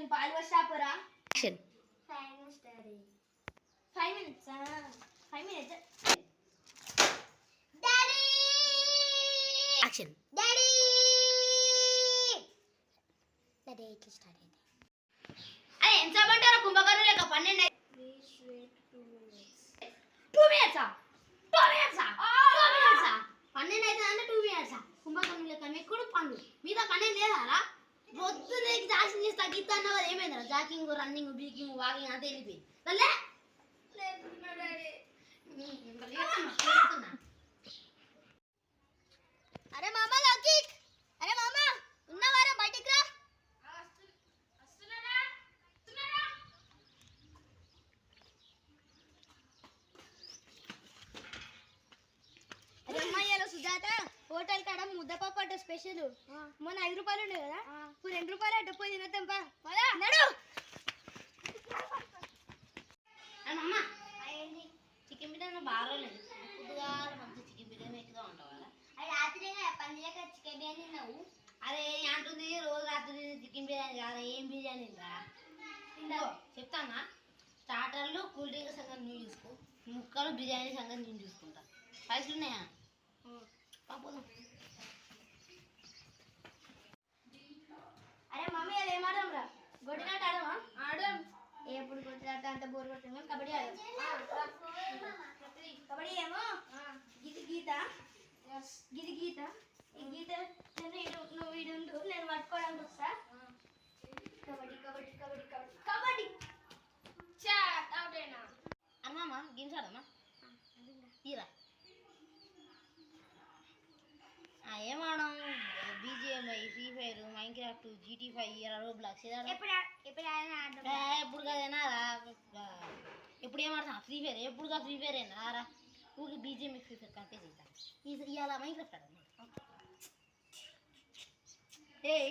నేను పాలు వస్తాపురా action 5 minutes 5 minutes daddy action daddy సరే ఇట్లా స్టార్ట్ అయింది అరే ఎంత చెప్పంటారా కుంభకర్ణ లేక 12 please wait 2 minutes 2 minutes 2 minutes 12 అయితే అంటే 2 minutes కుంభకర్ణ లేక మెక్కుడు పన్ను మీద 12 లేదారా పొద్దునే జాసింగ్ చేసి తగ్గిస్తాను కదా ఏమైందా జాకింగ్ రన్నింగ్ బీకింగ్ వాకింగ్ అంతా వెళ్ళిపోయింది తల్లే అరే మామ లౌకిక్ అరే మామ ఉన్నవారా బయటికి రా అరే అమ్మాయిలో సుజాత హోటల్ కాడ ముద్దపప్పు అట్ట స్పెషల్ మొన్న 5 రూపాయలు ఉండే కదా ఇప్పుడు 2 రూపాయలు అట్ట పోయి తినొద్దాం పా నడు అమ్మ చికెన్ బిర్యానీ బాగా రోజులేదు పొద్దుగా మంచి చికెన్ బిర్యానీ ఎక్కువ ఉంటావు కదా అది రాత్రి పందిలేక చికెన్ బిర్యానీ తిన్నావు అరే అంటుంది రోజు రాత్రి చికెన్ బిర్యానీ కాదా ఏం బిర్యానీ రా చెప్తానా స్టార్టర్లు కూల్ డ్రింక్ సంగతి నువ్వు చూసుకో ముక్కలు బిర్యానీ సంగతి నేను చూసుకుంటా పైసలు ఉన్నాయా పంపుదాం అరే మమ్మీ అది ఏం ఆడదాం రా గొడ్డినాట ఆడమా ఆడదాం ఎప్పుడు కొట్టినాట అంత బోర్ కొట్టాం కబడ్డీ ఆడదాం కబడ్డీ ఏమో గిది గీత గిది గీత ఈ గీత నువ్వు వీడు నేను పట్టుకోవడానికి వస్తా కబడ్డీ కబడ్డీ కబడ్డీ కబడ్డీ కబడ్డీ చాట్ అవుట్ అయినా అమ్మమ్మ గేమ్స్ ఆడమ్మా తీరా ఏమాడం BGMI free fire Minecraft GT5 Roblox ఎప్పుడు కదేనా ఎప్పుడు ఏం ఆడతాం ఫ్రీ ఫైర్ ఎప్పుడుగా ఫ్రీ ఫైర్ అయినా రా ఊరికి బీజిఎంఐ ఫ్రీ ఫైర్ కంటే చేద్దాం ఇవాళ మైన్ క్రాఫ్ట్ ఆడమ్మా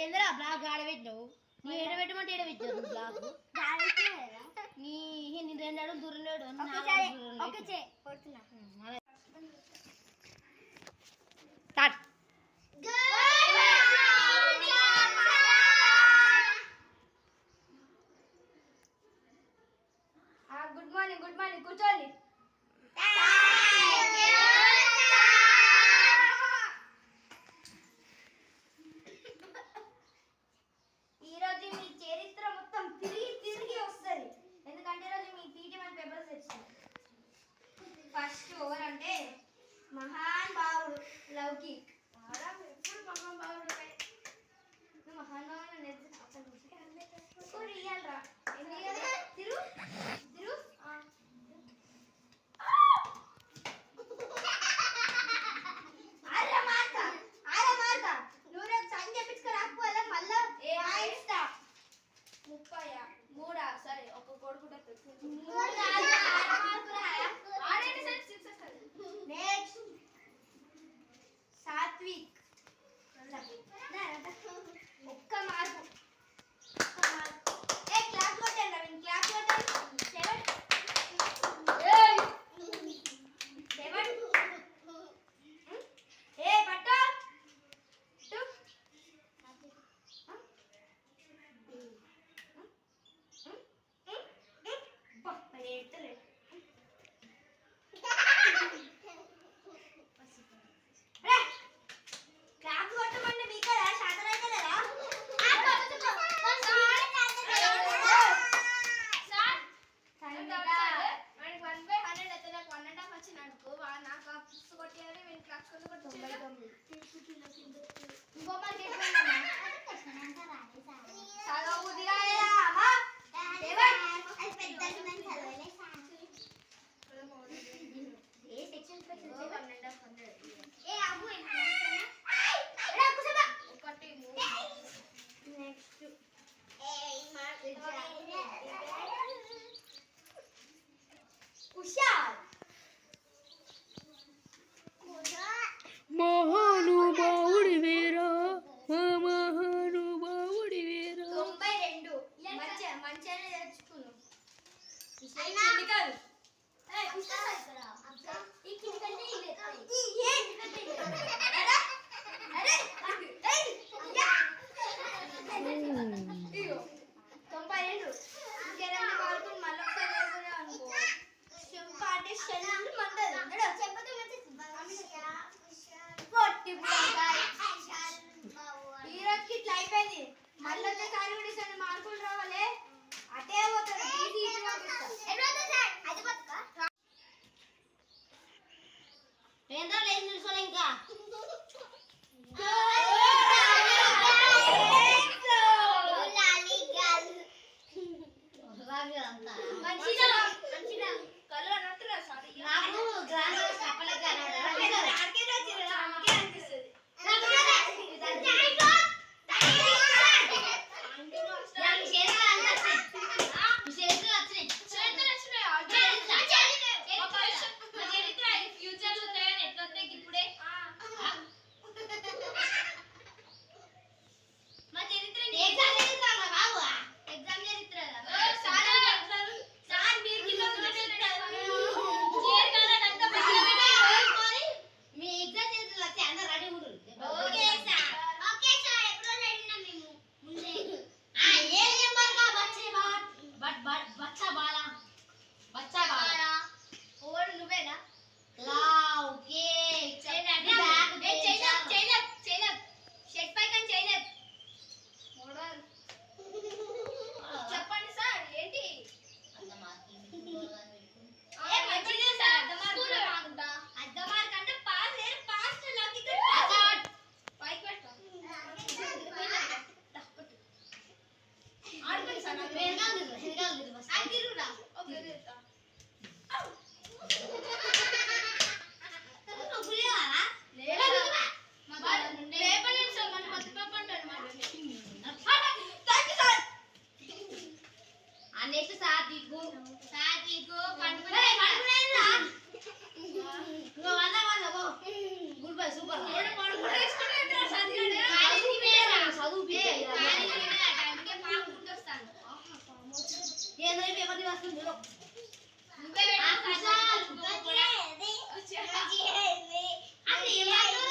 ఏందిరా బ్లాగ్ ఆడబెట్టినావు నీ ఏడబెట్టమంటే ఏడబెట్టావు బ్లాగ్ నీ నేను 2 అడుగులు దూరం లేడు స్టార్ట్ గుడ్ మార్నింగ్ కూర్చోండి ఈరోజు మీ చరిత్ర మొత్తం తిరిగి వస్తుంది ఎందుకంటే ఈరోజు మీ PT1 పేపర్స్ వచ్చినాయి ఫస్ట్ ఓవర్ అంటే మహాన్ బావుడు లౌకిక్ ఎప్పుడు మహాన్ బావుడు నువ్వు మహాన్ బావుడు రియల్రా తిరు తిరు నువ్వు రేపు సైన్ చేపించుకురాకపోలే మళ్ళా ఇస్తా 33 సరే ఒక కొడుకుంటే నెక్స్ట్ సాత్విక్ ఒక్క మార్కు ఏ క్లాప్ కొట్టండి రవిన్ క్లాప్ కొట్టండి 7 ఏ పట్టు మహానుభావుడి వీరా మహానుభావుడి వీరా 92 మంచిగా తెచ్చుకున్నాం అంతా మంచిదా కళ్ళు అన్నట్టురా సారీ నాకు గ్రాండ్ చెప్పలేక అనిపిస్తుంది చెప్పండి సార్ ఏంటి నెక్స్ట్ సాత్వికు గుడ్ బై సూపర్ ఏంద్ర పేపర్ వస్తుంది నువ్వే అసలు